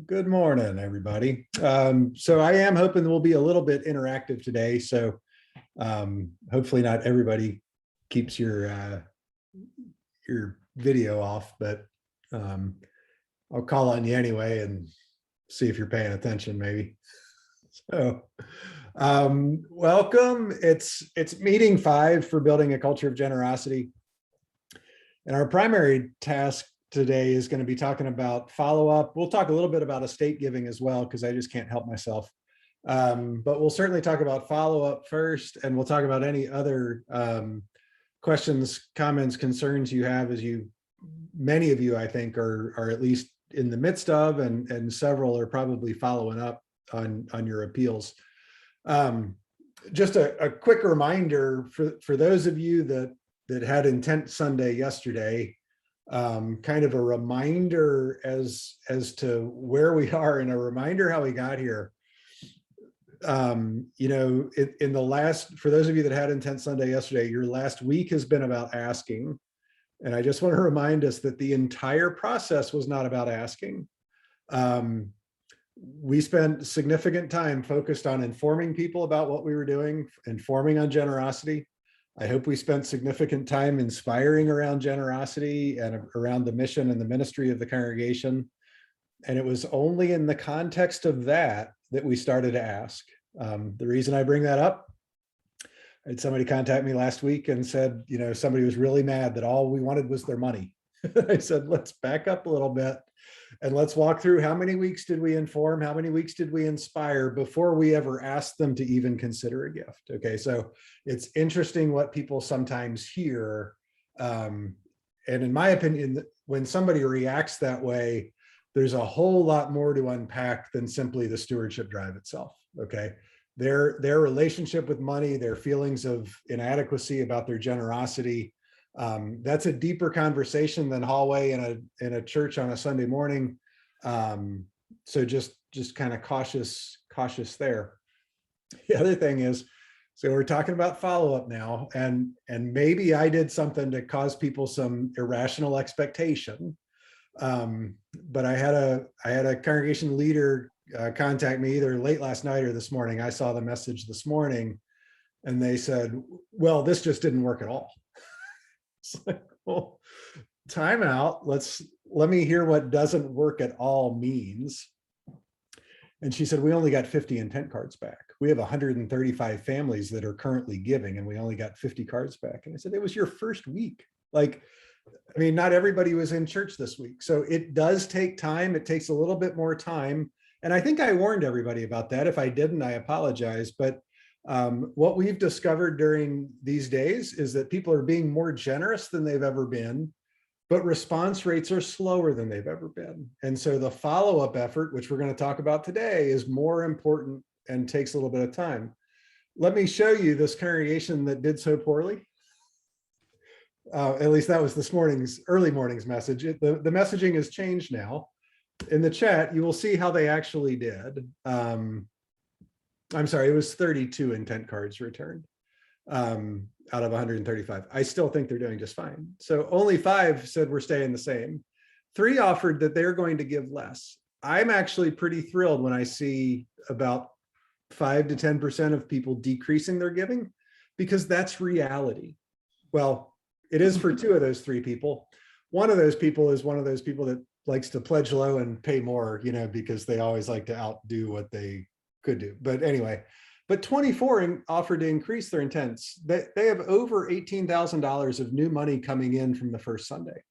Good morning, everybody. So I am hoping we'll be a little bit interactive today. So hopefully not everybody keeps your video off, but um, I'll call on you anyway and see if you're paying attention, maybe. So welcome. It's meeting 5 for building a culture of generosity. And our primary task today is going to be talking about follow-up. We'll talk a little bit about estate giving as well, because I just can't help myself. But we'll certainly talk about follow-up first, and we'll talk about any other questions, comments, concerns you have, as many of you, I think, are at least in the midst of, and several are probably following up on your appeals. Just a quick reminder for those of you that had Intent Sunday yesterday, kind of a reminder as to where we are and a reminder how we got here. In the last, for those of you that had Intent Sunday yesterday, your last week has been about asking. And I just want to remind us that the entire process was not about asking. We spent significant time focused on informing people about what we were doing, informing on generosity. I hope we spent significant time inspiring around generosity and around the mission and the ministry of the congregation. And it was only in the context of that we started to ask. The reason I bring that up, I had somebody contact me last week and said, somebody was really mad that all we wanted was their money. I said, let's back up a little bit and let's walk through how many weeks did we inform, how many weeks did we inspire before we ever asked them to even consider a gift. Okay, so it's interesting what people sometimes hear. And in my opinion, when somebody reacts that way, there's a whole lot more to unpack than simply the stewardship drive itself. Okay, their relationship with money, their feelings of inadequacy about their generosity, that's a deeper conversation than hallway in a church on a Sunday morning. So just kind of cautious there. The other thing is, so we're talking about follow-up now, and maybe I did something to cause people some irrational expectation. But I had a congregation leader contact me either late last night or this morning. I saw the message this morning, and they said, well, this just didn't work at all. It's like, well, time out. Let me hear what doesn't work at all means. And she said, we only got 50 intent cards back. We have 135 families that are currently giving, and we only got 50 cards back. And I said, it was your first week. Not everybody was in church this week. So it does take time. It takes a little bit more time. And I think I warned everybody about that. If I didn't, I apologize. But what we've discovered during these days is that people are being more generous than they've ever been, but response rates are slower than they've ever been. And so the follow-up effort, which we're going to talk about today, is more important and takes a little bit of time. Let me show you this congregation that did so poorly. At least that was this morning's, early morning's message. The messaging has changed now. In the chat, you will see how they actually did. I'm sorry, it was 32 intent cards returned out of 135. I still think they're doing just fine. So only 5 said we're staying the same. 3 offered that they're going to give less. I'm actually pretty thrilled when I see about 5 to 10% of people decreasing their giving, because that's reality. Well, it is for 2 of those 3 people. One of those people is one of those people that likes to pledge low and pay more, because they always like to outdo what they could do. But anyway, but 24 offered to increase their intents. They have over $18,000 of new money coming in from the first Sunday.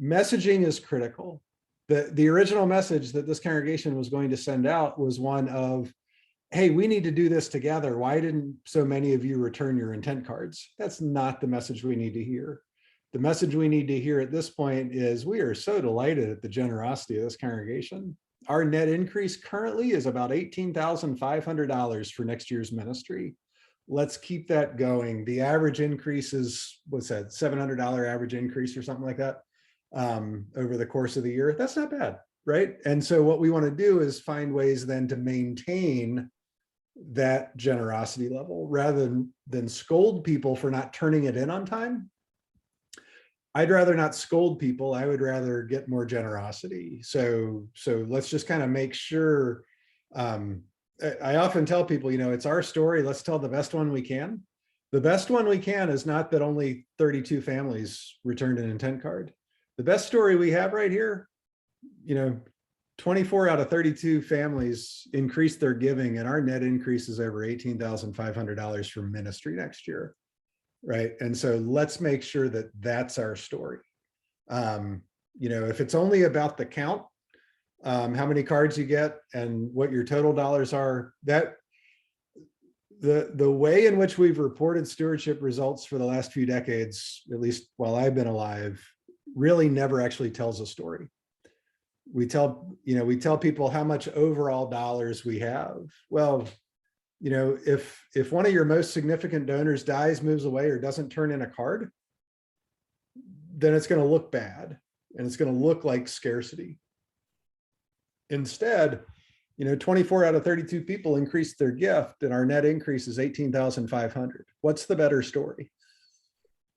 Messaging is critical. The original message that this congregation was going to send out was one of, hey, we need to do this together. Why didn't so many of you return your intent cards? That's not the message we need to hear. The message we need to hear at this point is, we are so delighted at the generosity of this congregation. Our net increase currently is about $18,500 for next year's ministry. Let's keep that going. The average increase is, what's that, $700 average increase or something like that over the course of the year. That's not bad, right? And so what we want to do is find ways then to maintain that generosity level rather than scold people for not turning it in on time. I'd rather not scold people. I would rather get more generosity. So let's just kind of make sure. I often tell people, it's our story. Let's tell the best one we can. The best one we can is not that only 32 families returned an intent card. The best story we have right here, 24 out of 32 families increased their giving, and our net increase is over $18,500 for ministry next year. Right. And so let's make sure that that's our story. If it's only about the count, how many cards you get and what your total dollars are, that the way in which we've reported stewardship results for the last few decades, at least while I've been alive, really never actually tells a story. We tell people how much overall dollars we have. Well, if one of your most significant donors dies, moves away, or doesn't turn in a card, then it's going to look bad and it's going to look like scarcity. Instead, 24 out of 32 people increased their gift and our net increase is 18,500. What's the better story?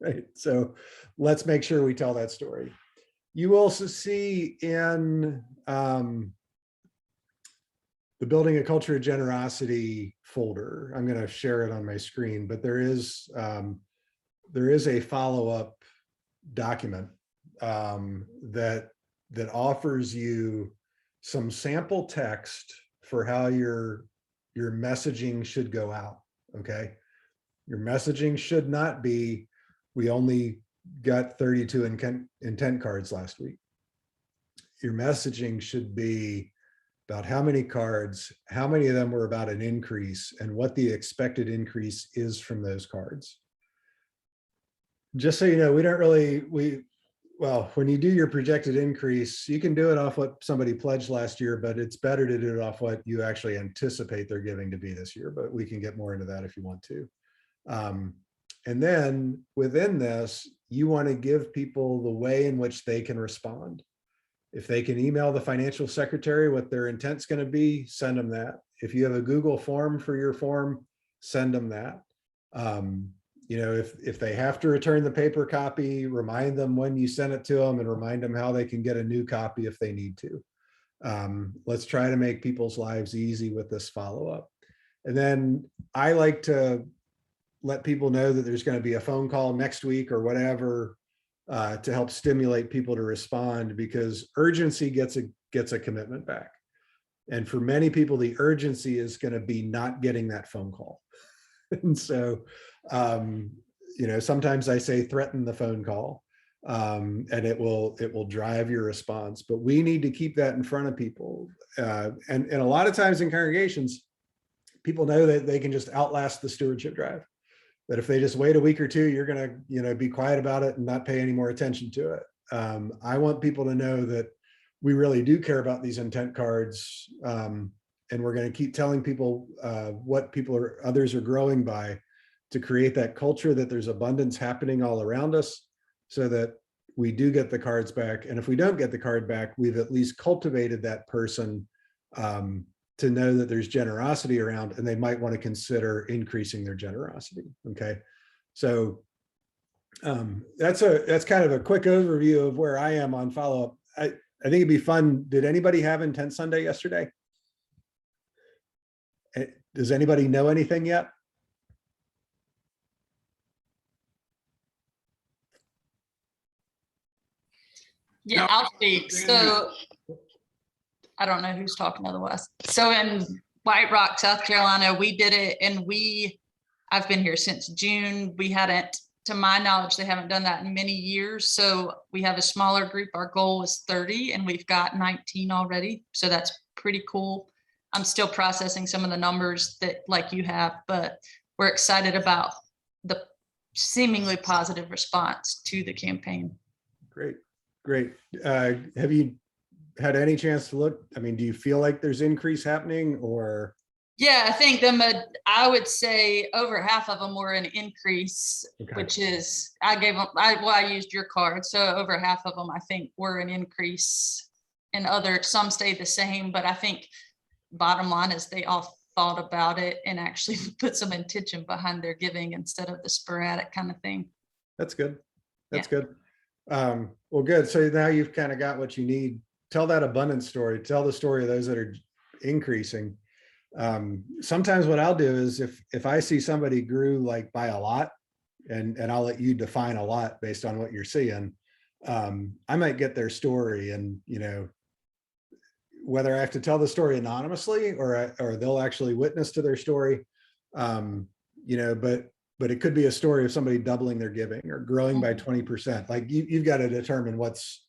Right. So let's make sure we tell that story. You also see in the Building a Culture of Generosity folder. I'm going to share it on my screen, but there is a follow-up document that offers you some sample text for how your messaging should go out. Okay, your messaging should not be, we only got 32 intent cards last week. Your messaging should be about how many cards, how many of them were about an increase, and what the expected increase is from those cards. Just so you know, we don't really, when you do your projected increase, you can do it off what somebody pledged last year, but it's better to do it off what you actually anticipate their giving to be this year, but we can get more into that if you want to. And then within this, you want to give people the way in which they can respond. If they can email the financial secretary what their intent's going to be, send them that. If you have a Google form for your form, send them that. If they have to return the paper copy, remind them when you send it to them and remind them how they can get a new copy if they need to. Let's try to make people's lives easy with this follow-up. And then I like to let people know that there's going to be a phone call next week or whatever to help stimulate people to respond, because urgency gets a commitment back. And for many people, the urgency is going to be not getting that phone call. And so, sometimes I say threaten the phone call, and it will drive your response. But we need to keep that in front of people. And a lot of times in congregations, people know that they can just outlast the stewardship drive. That if they just wait a week or two, you're going to, be quiet about it and not pay any more attention to it. I want people to know that we really do care about these intent cards. And we're going to keep telling people what others are growing by, to create that culture that there's abundance happening all around us, so that we do get the cards back. And if we don't get the card back, we've at least cultivated that person to know that there's generosity around, and they might want to consider increasing their generosity. Okay. So that's kind of a quick overview of where I am on follow-up. I think it'd be fun. Did anybody have Intent Sunday yesterday? Does anybody know anything yet? Yeah, I'll speak. So I don't know who's talking otherwise. So in White Rock, South Carolina, we did it, and I've been here since June. We hadn't, to my knowledge, they haven't done that in many years. So we have a smaller group. Our goal was 30 and we've got 19 already. So that's pretty cool. I'm still processing some of the numbers that like you have, but we're excited about the seemingly positive response to the campaign. Great. Have you had any chance to look? I mean, do you feel like there's increase happening, or? Yeah, I think I would say over half of them were an increase, okay. Which is, I used your card. So over half of them, I think, were an increase, and some stayed the same. But I think bottom line is they all thought about it and actually put some intention behind their giving instead of the sporadic kind of thing. That's good. That's good. Well, good. So now you've kind of got what you need. Tell that abundance story. Tell the story of those that are increasing. Sometimes what I'll do is if I see somebody grew like by a lot, and I'll let you define a lot based on what you're seeing. I might get their story, and whether I have to tell the story anonymously or they'll actually witness to their story. But it could be a story of somebody doubling their giving or growing by 20%. Like you've got to determine what's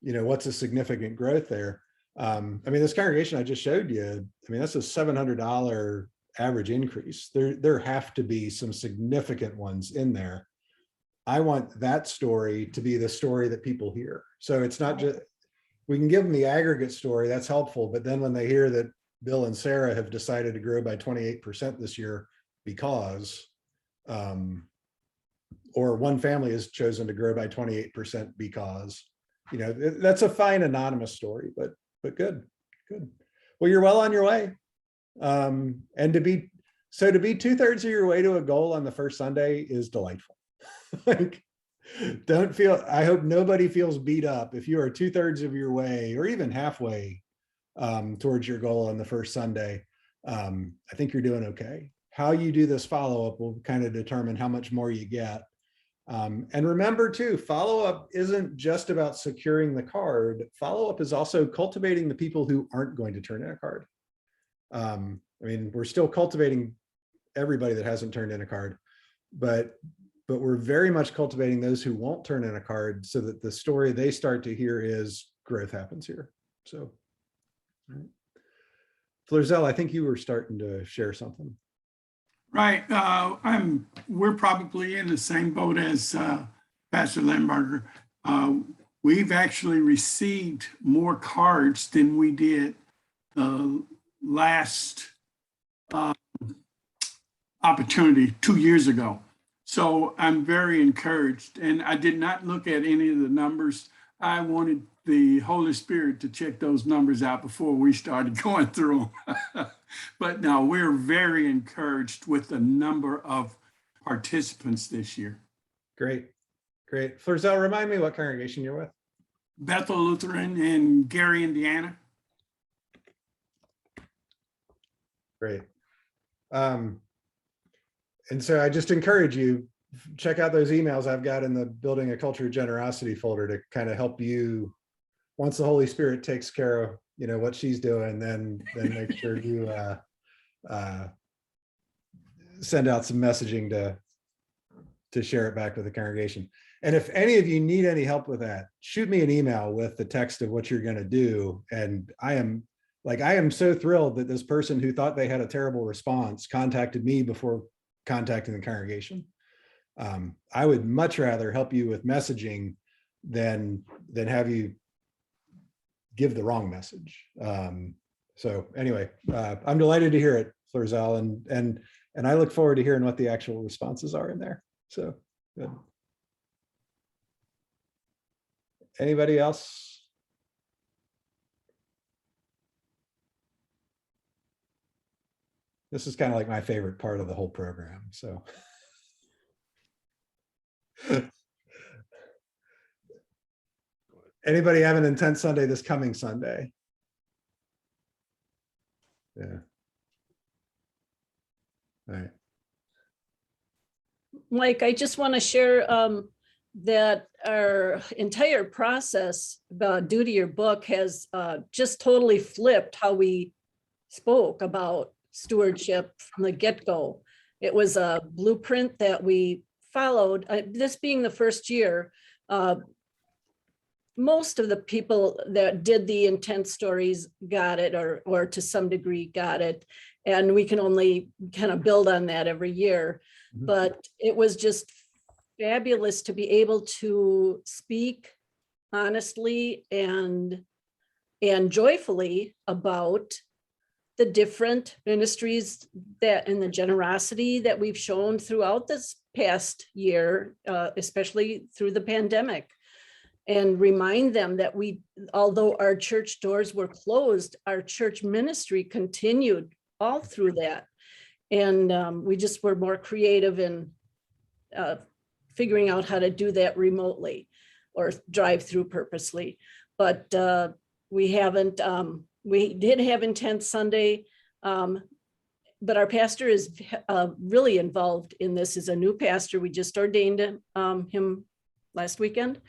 a significant growth there. I mean, this congregation I just showed you, I mean, that's a $700 average increase. There have to be some significant ones in there. I want that story to be the story that people hear. So it's not just, we can give them the aggregate story, that's helpful. But then when they hear that Bill and Sarah have decided to grow by 28% this year because, or one family has chosen to grow by 28% because, that's a fine anonymous story, but good. Well, you're well on your way. And to be 2/3 of your way to a goal on the first Sunday is delightful. Like, I hope nobody feels beat up if you are 2/3 of your way or even halfway towards your goal on the first Sunday. I think you're doing okay. How you do this follow-up will kind of determine how much more you get. And remember too, follow-up isn't just about securing the card. Follow-up is also cultivating the people who aren't going to turn in a card. I mean, we're still cultivating everybody that hasn't turned in a card, but we're very much cultivating those who won't turn in a card so that the story they start to hear is growth happens here. So, right. Florzel, I think you were starting to share something. Right. We're probably in the same boat as Pastor Lemberger. We've actually received more cards than we did the last opportunity 2 years ago. So I'm very encouraged, and I did not look at any of the numbers. I wanted the Holy Spirit to check those numbers out before we started going through them. But no, we're very encouraged with the number of participants this year. Great. Florzel, remind me what congregation you're with. Bethel Lutheran in Gary, Indiana. Great. And so I just encourage you, check out those emails I've got in the Building a Culture of Generosity folder to kind of help you, once the Holy Spirit takes care of, what she's doing, then make sure you send out some messaging to share it back with the congregation. And if any of you need any help with that, shoot me an email with the text of what you're going to do. And I am so thrilled that this person who thought they had a terrible response contacted me before contacting the congregation. I would much rather help you with messaging than have you give the wrong message. So anyway, I'm delighted to hear it, Florzel, and I look forward to hearing what the actual responses are in there. So good. Anybody else? This is kind of like my favorite part of the whole program. So. Anybody have an intense Sunday this coming Sunday? Yeah. All right. Mike, I just want to share that our entire process due to your book has just totally flipped how we spoke about stewardship from the get-go. It was a blueprint that we followed. This being the first year, most of the people that did the intent stories got it, or to some degree got it. And we can only kind of build on that every year. Mm-hmm. But it was just fabulous to be able to speak honestly and joyfully about the different ministries that and the generosity that we've shown throughout this past year, especially through the pandemic, and remind them that although our church doors were closed, our church ministry continued all through that. And we just were more creative in figuring out how to do that remotely or drive through purposely. But we haven't, we did have Intent Sunday. But our pastor is really involved in this. Is a new pastor. We just ordained him last weekend,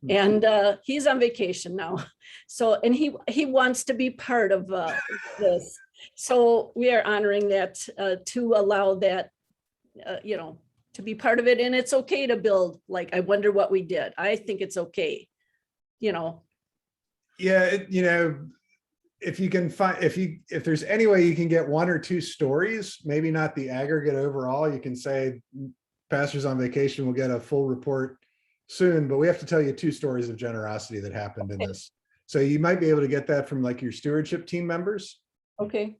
and he's on vacation now. So, and he wants to be part of this. So we are honoring that to allow that, you know, to be part of it. And it's okay to build, like, I wonder what we did. I think it's okay, you know. Yeah, you know, if you can find, if there's any way you can get one or two stories, maybe not the aggregate overall, you can say pastors on vacation will get a full report soon, but we have to tell you 2 stories of generosity that happened in this. So you might be able to get that from like your stewardship team members. Okay.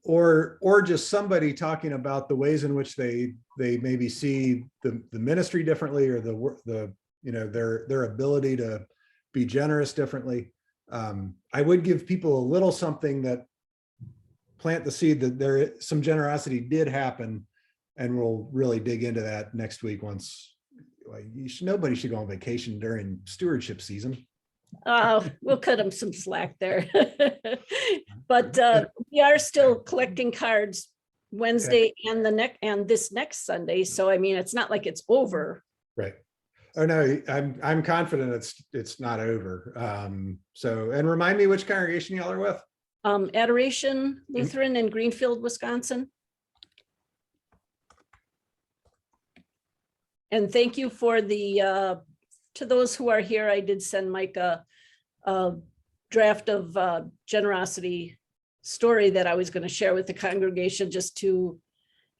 Or just somebody talking about the ways in which they maybe see the ministry differently, or the you know, their ability to be generous differently. I would give people a little something that plant the seed that some generosity did happen, and we'll really dig into that next week. Once, like, nobody should go on vacation during stewardship season. We'll cut them some slack there. But we are still collecting cards Wednesday and this next Sunday. So I mean, it's not like it's over. Right. Oh no, I'm confident it's not over. So, and remind me which congregation y'all are with. Adoration Lutheran in Greenfield, Wisconsin. And thank you for the to those who are here. I did send Mike a draft of generosity story that I was going to share with the congregation, just to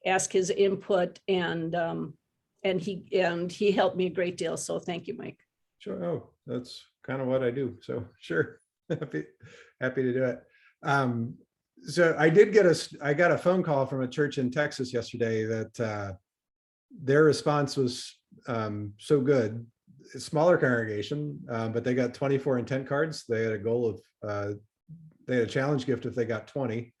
ask his input, and he helped me a great deal. So thank you, Mike. Sure. Oh, that's kind of what I do. So sure. happy to do it. So I got a phone call from a church in Texas yesterday that their response was so good. A smaller congregation, but they got 24 intent cards. They had a goal of, they had a challenge gift if they got 20.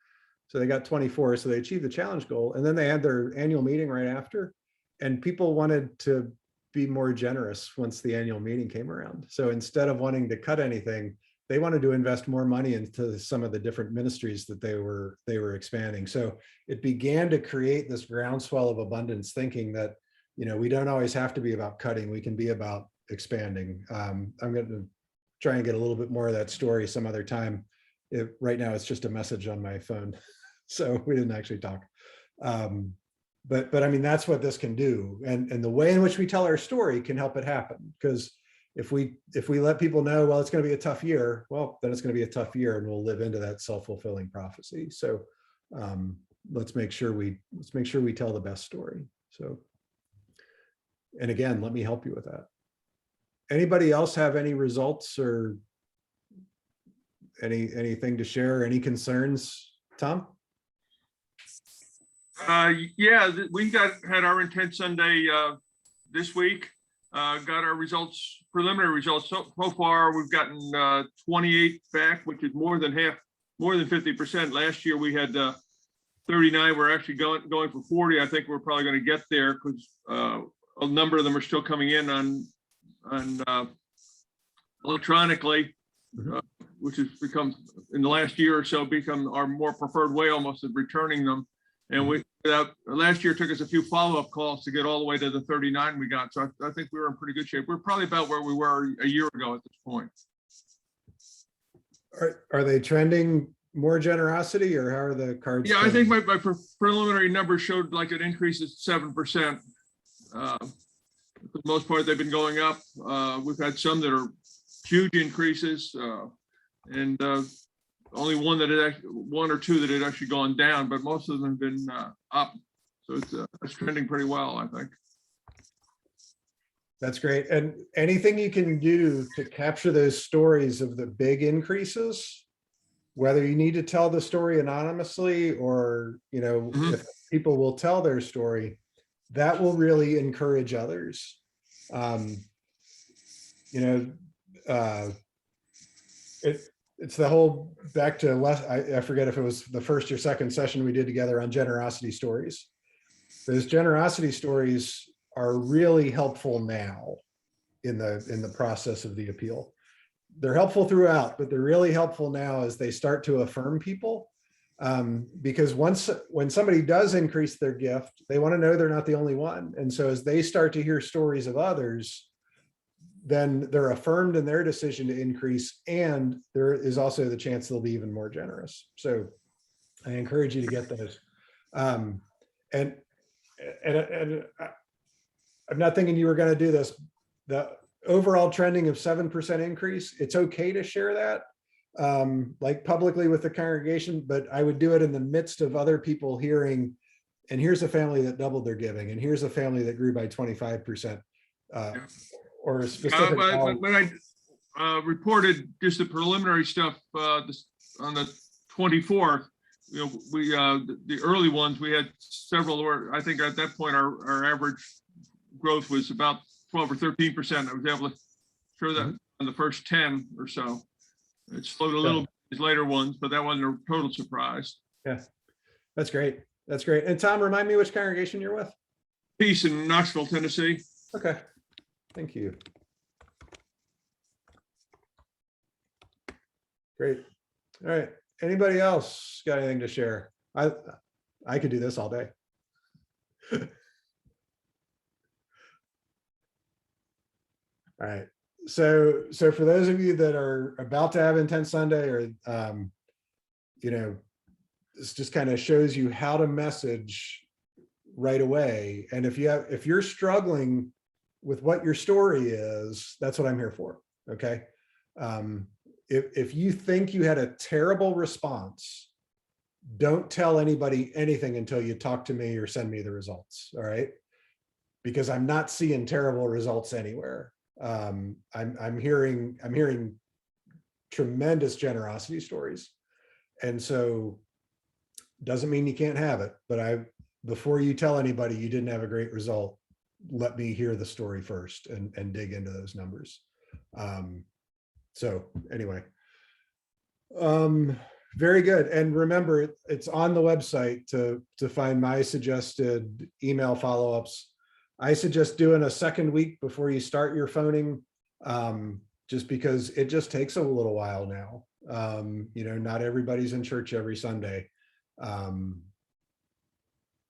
So they got 24. So they achieved the challenge goal. And then they had their annual meeting right after. And people wanted to be more generous once the annual meeting came around. So instead of wanting to cut anything, they wanted to invest more money into some of the different ministries that they were expanding. So it began to create this groundswell of abundance thinking that, you know, we don't always have to be about cutting. We can be about expanding. I'm going to try and get a little bit more of that story some other time. Right now, it's just a message on my phone. So we didn't actually talk. But I mean, that's what this can do. And the way in which we tell our story can help it happen. Because if we let people know, well, it's going to be a tough year, well, then it's going to be a tough year, and we'll live into that self-fulfilling prophecy. So let's make sure we tell the best story. So, and again, let me help you with that. Anybody else have any results or anything to share? Any concerns, Tom? Yeah, we had our Intent Sunday this week. Got our results, preliminary results. So far, we've gotten 28 back, which is more than 50%. Last year we had 39. We're actually going for 40. I think we're probably going to get there because a number of them are still coming in on electronically, which has become, in the last year or so, become our more preferred way almost of returning them. And last year took us a few follow-up calls to get all the way to the 39 we got. So I think we were in pretty good shape. We're probably about where we were a year ago at this point. Are they trending more generosity, or how are the cards? Yeah, I think my preliminary numbers showed like an increase of 7%. For the most part, they've been going up. We've had some that are huge increases, and only one or two that had actually gone down, but most of them have been up. So it's trending pretty well, I think. That's great. And anything you can do to capture those stories of the big increases, whether you need to tell the story anonymously or, you know, if people will tell their story, that will really encourage others. You know, it's the whole back to I forget if it was the first or second session we did together on generosity stories. Those generosity stories are really helpful now. in the process of the appeal. They're helpful throughout, but they're really helpful now as they start to affirm people. Because when somebody does increase their gift, they want to know they're not the only one. And so as they start to hear stories of others, then they're affirmed in their decision to increase, and there is also the chance they'll be even more generous. So I encourage you to get those. And I'm not thinking you were going to do this. The overall trending of 7% increase, it's okay to share that like publicly with the congregation, but I would do it in the midst of other people hearing, and here's a family that doubled their giving, and here's a family that grew by 25%. Or a specific. When I reported just the preliminary stuff on the 24th, you know, we the early ones, we had several, or I think at that point our average growth was about 12 or 13%. I was able to show that on the first 10 or so. It slowed a little bit these later ones, but that wasn't a total surprise. Yeah, that's great. That's great. And Tom, remind me which congregation you're with. Peace in Knoxville, Tennessee. Okay, thank you. Great. All right. Anybody else got anything to share? I could do this all day. All right. So for those of you that are about to have Intense Sunday, or you know, this just kind of shows you how to message right away. And if you're struggling with what your story is, that's what I'm here for. Okay. If you think you had a terrible response, don't tell anybody anything until you talk to me or send me the results. All right. Because I'm not seeing terrible results anywhere. I'm hearing tremendous generosity stories. And so doesn't mean you can't have it, but before you tell anybody you didn't have a great result, let me hear the story first and dig into those numbers. So anyway, very good. And remember, it's on the website to find my suggested email follow-ups. I suggest doing a second week before you start your phoning, just because it just takes a little while now. You know, not everybody's in church every Sunday.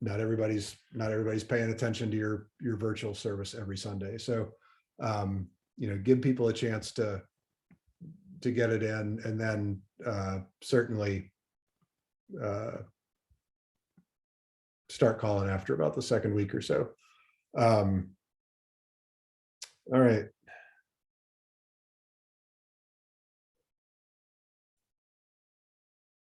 Not everybody's paying attention to your virtual service every Sunday. So, you know, give people a chance to get it in, and then certainly start calling after about the second week or so. All right.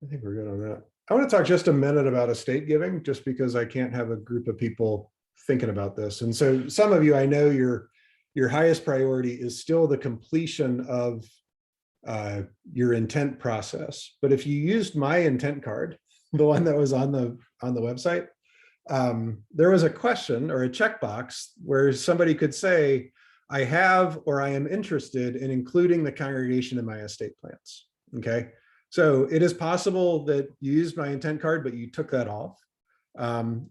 I think we're good on that. I want to talk just a minute about estate giving, just because I can't have a group of people thinking about this. And so some of you, I know your highest priority is still the completion of your intent process. But if you used my intent card, the one that was on the website, there was a question or a checkbox where somebody could say, I have, or I am interested in including the congregation in my estate plans. Okay. So it is possible that you used my intent card, but you took that off.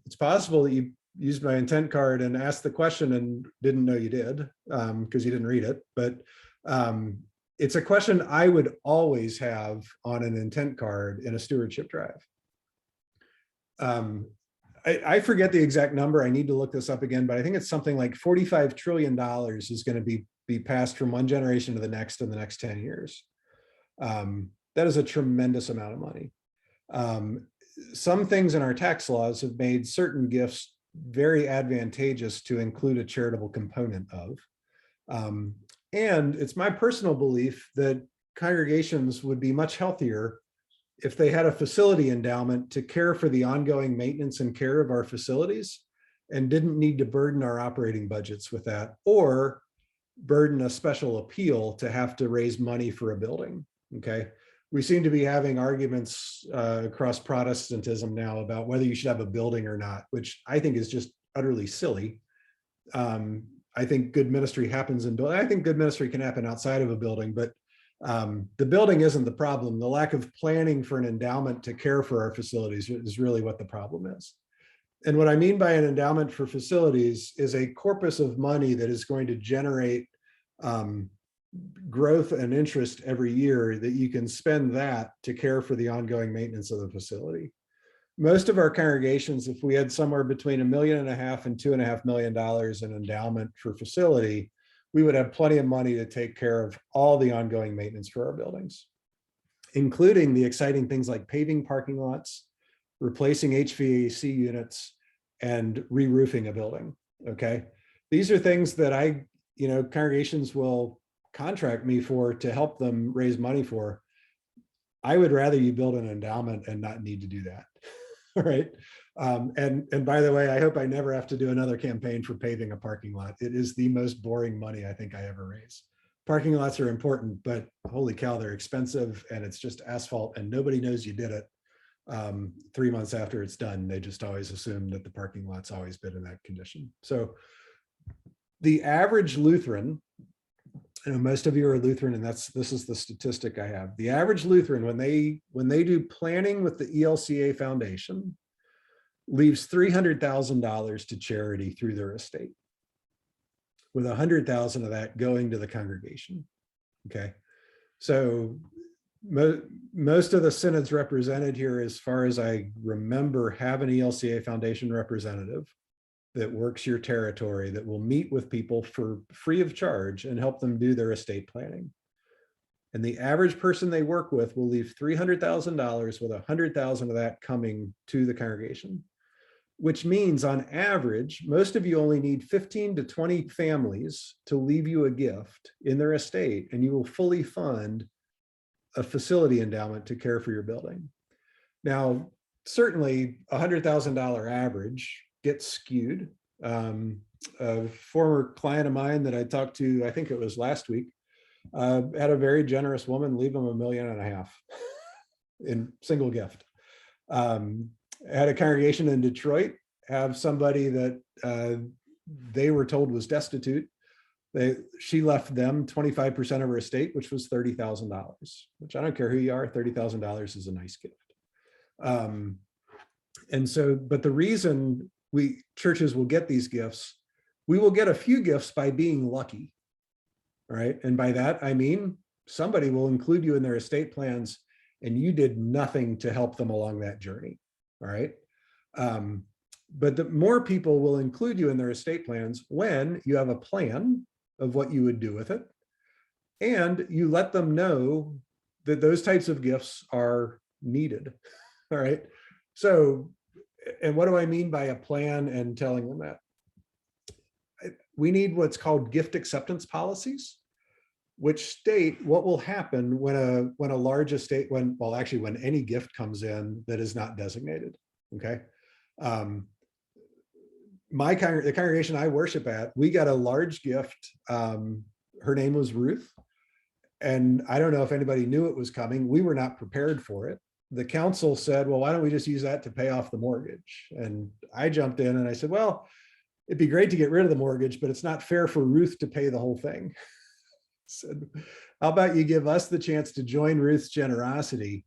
It's possible that you used my intent card and asked the question and didn't know you did, because you didn't read it. But it's a question I would always have on an intent card in a stewardship drive. I forget the exact number. I need to look this up again, but I think it's something like $45 trillion is going to be passed from one generation to the next in the next 10 years. That is a tremendous amount of money. Some things in our tax laws have made certain gifts very advantageous to include a charitable component of. And it's my personal belief that congregations would be much healthier if they had a facility endowment to care for the ongoing maintenance and care of our facilities, and didn't need to burden our operating budgets with that, or burden a special appeal to have to raise money for a building. Okay. We seem to be having arguments across Protestantism now about whether you should have a building or not, which I think is just utterly silly. I think good ministry happens in building. I think good ministry can happen outside of a building, but the building isn't the problem. The lack of planning for an endowment to care for our facilities is really what the problem is. And what I mean by an endowment for facilities is a corpus of money that is going to generate growth and interest every year that you can spend that to care for the ongoing maintenance of the facility. Most of our congregations, if we had somewhere between $1.5 million and $2.5 million in endowment for facility, we would have plenty of money to take care of all the ongoing maintenance for our buildings, including the exciting things like paving parking lots, replacing HVAC units, and re-roofing a building. Okay. These are things that congregations will contract me for to help them raise money for. I would rather you build an endowment and not need to do that. All right. And by the way, I hope I never have to do another campaign for paving a parking lot. It is the most boring money I think I ever raise. Parking lots are important, but holy cow, they're expensive, and it's just asphalt and nobody knows you did it. 3 months after it's done, they just always assume that the parking lot's always been in that condition. So the average Lutheran, most of you are Lutheran, and this is the statistic I have. The average Lutheran, when they do planning with the ELCA Foundation, leaves $300,000 to charity through their estate, with 100,000 of that going to the congregation. Okay, so most of the synods represented here, as far as I remember, have an ELCA Foundation representative that works your territory, that will meet with people for free of charge and help them do their estate planning. And the average person they work with will leave $300,000, with 100,000 of that coming to the congregation, which means on average, most of you only need 15 to 20 families to leave you a gift in their estate, and you will fully fund a facility endowment to care for your building. Now, certainly $100,000 average gets skewed. A former client of mine that I talked to, I think it was last week, had a very generous woman leave him $1.5 million in single gift. Had a congregation in Detroit have somebody that they were told was destitute. She left them 25% of her estate, which was $30,000, which I don't care who you are, $30,000 is a nice gift. And so, but the reason churches will get these gifts, we will get a few gifts by being lucky, right? And by that, I mean, somebody will include you in their estate plans and you did nothing to help them along that journey, all right? But the more people will include you in their estate plans when you have a plan of what you would do with it, and you let them know that those types of gifts are needed, all right? So, and what do I mean by a plan and telling them that? We need what's called gift acceptance policies, which state what will happen when a large estate, when any gift comes in that is not designated, okay? The congregation I worship at, we got a large gift. Her name was Ruth. And I don't know if anybody knew it was coming. We were not prepared for it. The council said, well, why don't we just use that to pay off the mortgage? And I jumped in and I said, well, it'd be great to get rid of the mortgage, but it's not fair for Ruth to pay the whole thing. Said, how about you give us the chance to join Ruth's generosity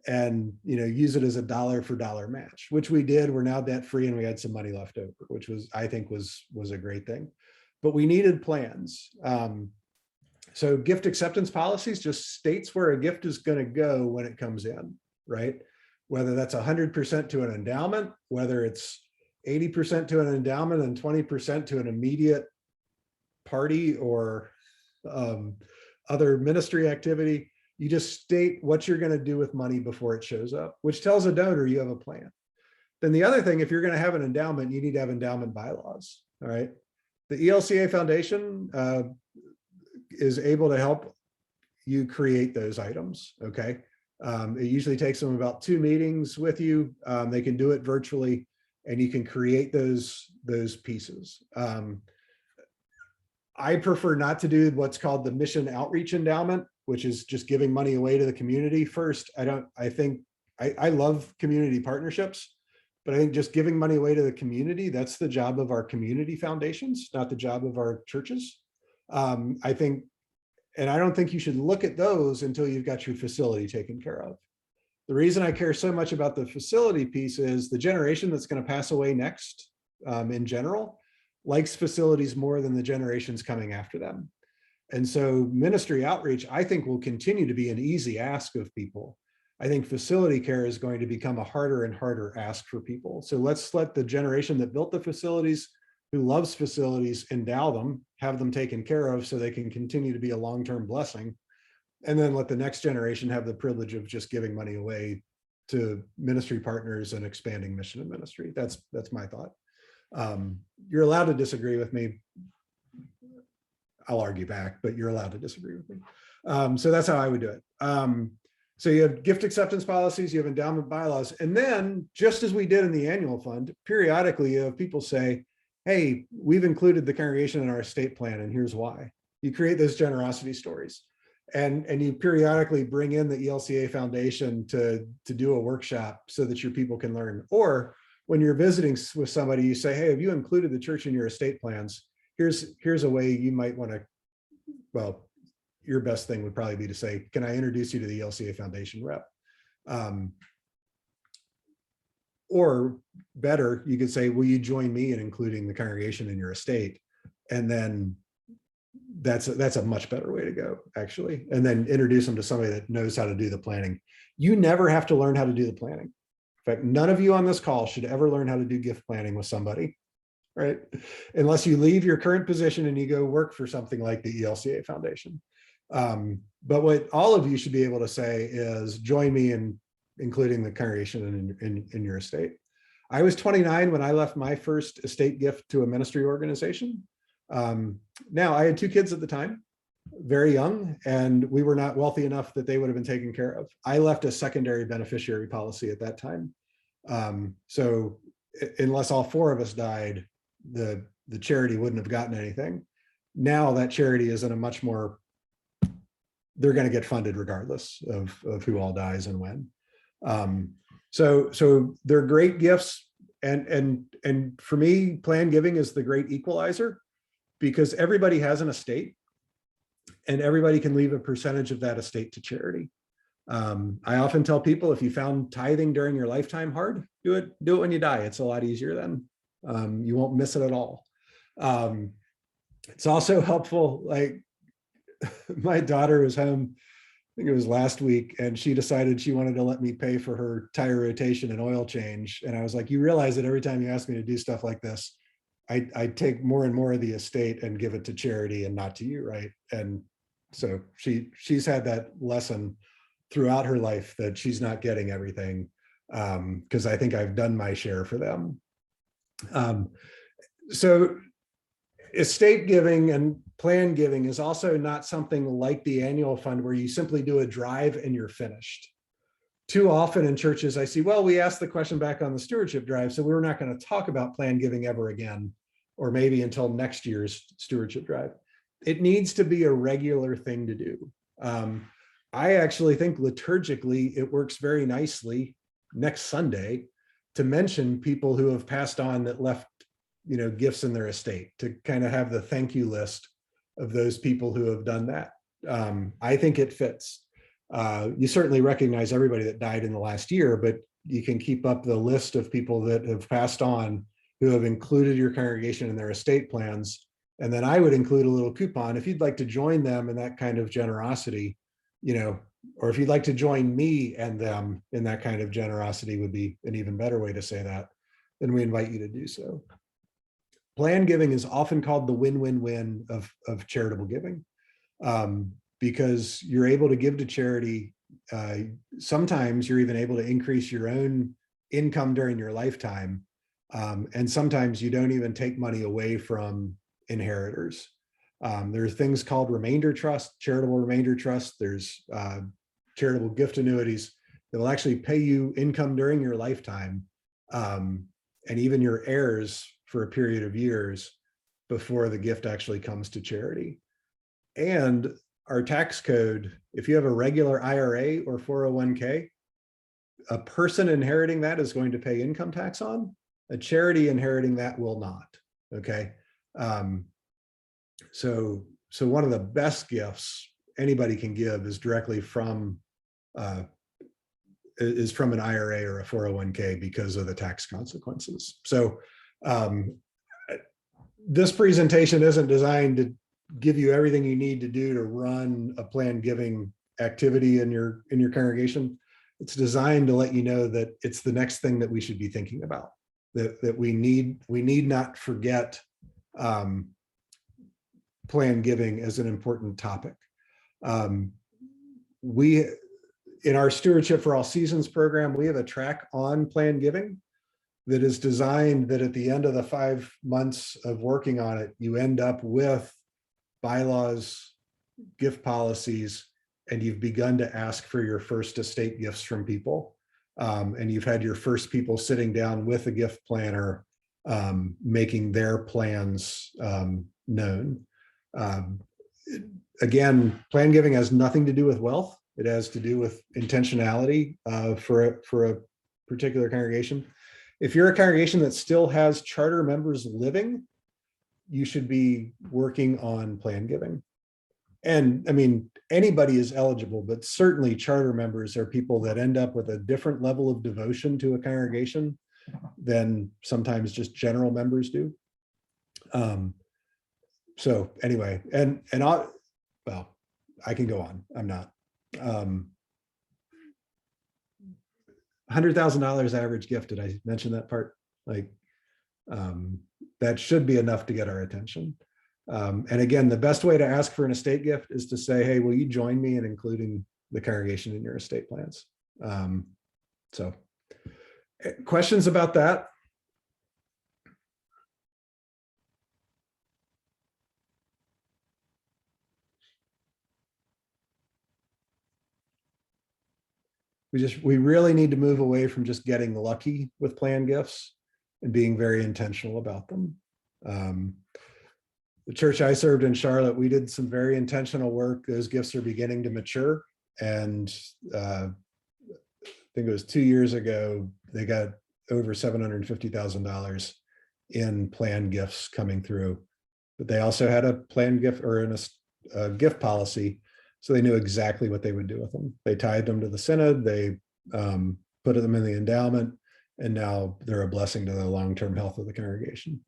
and use it as a dollar for dollar match, which we did. We're now debt free and we had some money left over, which I think was a great thing. But we needed plans. So gift acceptance policies just states where a gift is going to go when it comes in, right? Whether that's 100% to an endowment, whether it's 80% to an endowment and 20% to an immediate party or other ministry activity. You just state what you're going to do with money before it shows up, which tells a donor you have a plan. Then the other thing, if you're going to have an endowment, you need to have endowment bylaws, all right? The ELCA Foundation is able to help you create those items, okay? It usually takes them about 2 meetings with you. They can do it virtually, and you can create those pieces. I prefer not to do what's called the mission outreach endowment, which is just giving money away to the community first. I love community partnerships, but I think just giving money away to the community, that's the job of our community foundations, not the job of our churches. I don't think you should look at those until you've got your facility taken care of. The reason I care so much about the facility piece is the generation that's going to pass away next, in general, likes facilities more than the generations coming after them. And so ministry outreach, I think, will continue to be an easy ask of people. I think facility care is going to become a harder and harder ask for people. So let's let the generation that built the facilities, who loves facilities, endow them, have them taken care of so they can continue to be a long-term blessing. And then let the next generation have the privilege of just giving money away to ministry partners and expanding mission and ministry. That's my thought. You're allowed to disagree with me. I'll argue back, but you're allowed to disagree with me. So that's how I would do it. So you have gift acceptance policies, you have endowment bylaws, and then just as we did in the annual fund, periodically you have people say, hey, we've included the congregation in our estate plan, and here's why. You create those generosity stories, and you periodically bring in the ELCA Foundation to do a workshop so that your people can learn. Or when you're visiting with somebody, you say, hey, have you included the church in your estate plans? Here's a way you might want to, well, your best thing would probably be to say, can I introduce you to the ELCA Foundation rep? Or better, you could say, will you join me in including the congregation in your estate? And then that's a much better way to go, actually. And then introduce them to somebody that knows how to do the planning. You never have to learn how to do the planning. In fact, none of you on this call should ever learn how to do gift planning with somebody, right? Unless you leave your current position and you go work for something like the ELCA Foundation. But what all of you should be able to say is, join me in including the congregation in your estate. I was 29 when I left my first estate gift to a ministry organization. Now, I had 2 kids at the time, very young, and we were not wealthy enough that they would have been taken care of. I left a secondary beneficiary policy at that time. So unless all 4 of us died, the charity wouldn't have gotten anything. Now that charity is in a much more, they're going to get funded regardless of who all dies and when. So they're great gifts. And for me, plan giving is the great equalizer, because everybody has an estate and everybody can leave a percentage of that estate to charity. I often tell people, if you found tithing during your lifetime hard, do it when you die. It's a lot easier then. You won't miss it at all. It's also helpful, like my daughter was home, I think it was last week, and she decided she wanted to let me pay for her tire rotation and oil change. And I was like, you realize that every time you ask me to do stuff like this, I take more and more of the estate and give it to charity and not to you, right? And so she's had that lesson throughout her life, that she's not getting everything, because I think I've done my share for them. So estate giving and plan giving is also not something like the annual fund where you simply do a drive and you're finished. Too often in churches, I see, well, we asked the question back on the stewardship drive, so we're not going to talk about plan giving ever again, or maybe until next year's stewardship drive. It needs to be a regular thing to do. I actually think liturgically, it works very nicely next Sunday to mention people who have passed on that left, gifts in their estate, to kind of have the thank you list of those people who have done that. I think it fits. You certainly recognize everybody that died in the last year, but you can keep up the list of people that have passed on who have included your congregation in their estate plans. And then I would include a little coupon if you'd like to join them in that kind of generosity, or if you'd like to join me and them in that kind of generosity, would be an even better way to say that. Then we invite you to do so. Plan giving is often called the win-win-win of charitable giving, because you're able to give to charity. Sometimes you're even able to increase your own income during your lifetime. And sometimes you don't even take money away from inheritors. There are things called remainder trust, charitable remainder trust. There's charitable gift annuities that will actually pay you income during your lifetime, and even your heirs for a period of years before the gift actually comes to charity. And our tax code, if you have a regular IRA or 401k, a person inheriting that is going to pay income tax on. A charity inheriting that will not. Okay. So one of the best gifts anybody can give is directly from an IRA or a 401k because of the tax consequences. So this presentation isn't designed to give you everything you need to do to run a planned giving activity in your congregation. It's designed to let you know that it's the next thing that we should be thinking about, that we need not forget planned giving as an important topic. We, in our Stewardship for All Seasons program, we have a track on planned giving that is designed that at the end of the 5 months of working on it, you end up with bylaws, gift policies, and you've begun to ask for your first estate gifts from people. And you've had your first people sitting down with a gift planner, making their plans known. Again, planned giving has nothing to do with wealth. It has to do with intentionality for a particular congregation. If you're a congregation that still has charter members living, you should be working on planned giving. And I mean, anybody is eligible, but certainly charter members are people that end up with a different level of devotion to a congregation than sometimes just general members do. So anyway, well, I can go on. I'm not. $100,000 average gift. Did I mention that part? Like, that should be enough to get our attention. And again, the best way to ask for an estate gift is to say, hey, will you join me in including the congregation in your estate plans? So questions about that? We really need to move away from just getting lucky with planned gifts and being very intentional about them. The church I served in Charlotte, we did some very intentional work. Those gifts are beginning to mature. And I think it was 2 years ago, they got over $750,000 in planned gifts coming through. But they also had a planned gift or a gift policy. So they knew exactly what they would do with them. They tied them to the synod, they put them in the endowment, and now they're a blessing to the long-term health of the congregation.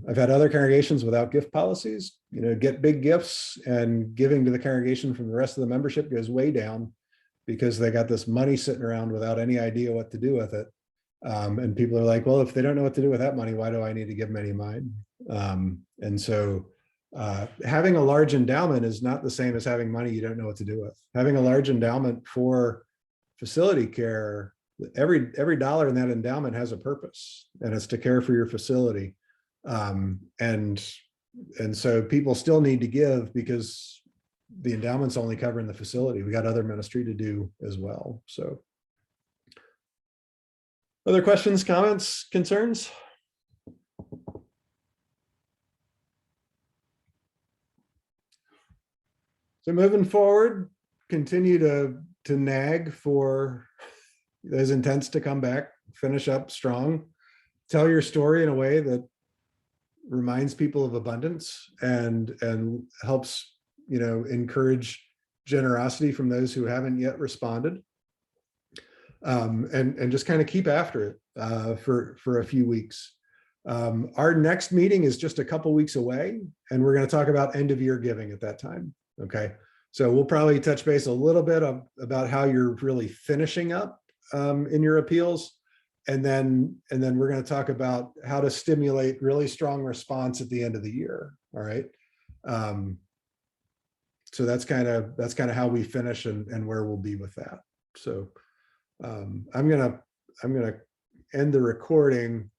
I've had other congregations without gift policies, get big gifts, and giving to the congregation from the rest of the membership goes way down because they got this money sitting around without any idea what to do with it. And people are like, well, if they don't know what to do with that money, why do I need to give them any of mine? And so having a large endowment is not the same as having money you don't know what to do with. Having a large endowment for facility care, every dollar in that endowment has a purpose, and it's to care for your facility. And so people still need to give because the endowment's only covering the facility. We got other ministry to do as well. So other questions, comments, concerns? So moving forward, continue to nag for those intents to come back, finish up strong, tell your story in a way that reminds people of abundance and helps, encourage generosity from those who haven't yet responded. And just kind of keep after it for a few weeks. Our next meeting is just a couple weeks away, and we're going to talk about end of year giving at that time. Okay, so we'll probably touch base a little bit about how you're really finishing up in your appeals, and then we're going to talk about how to stimulate really strong response at the end of the year. All right, so that's kind of how we finish and where we'll be with that. So I'm gonna end the recording.